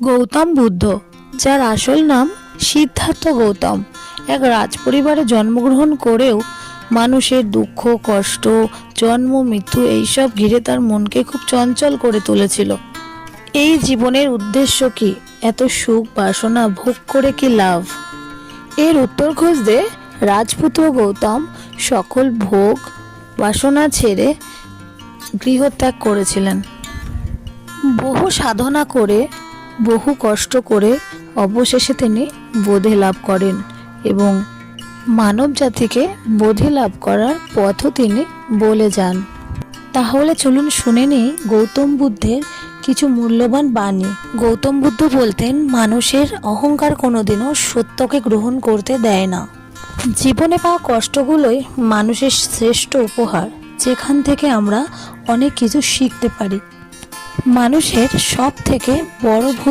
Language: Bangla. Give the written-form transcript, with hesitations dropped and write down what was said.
গৌতম বুদ্ধ, যার আসল নাম সিদ্ধার্থ গৌতম, এক রাজপরিবারে জন্মগ্রহণ করেও মানুষের দুঃখ, কষ্ট, জন্ম, মৃত্যু এইসব ঘিরে তার মনকে খুব চঞ্চল করে তুলেছিল। এই জীবনের উদ্দেশ্য কি? এত সুখ বাসনা ভোগ করে কি লাভ? এর উত্তর খুঁজতে রাজপুত্র গৌতম সকল ভোগ বাসনা ছেড়ে গৃহত্যাগ করেছিলেন। বহু সাধনা করে, বহু কষ্ট করে অবশেষে তিনি বোধি লাভ করেন এবং মানব জাতিকে বোধি লাভ করার পথও তিনি বলে যান। তাহলে চলুন শুনে নিই গৌতম বুদ্ধের কিছু মূল্যবান বাণী। গৌতম বুদ্ধ বলতেন, মানুষের অহংকার কোনোদিনও সত্যকে গ্রহণ করতে দেয় না। জীবনে পাওয়া কষ্টগুলোই মানুষের শ্রেষ্ঠ উপহার, যেখান থেকে আমরা অনেক কিছু শিখতে পারি। মানুষের সব থেকে বড় ভুল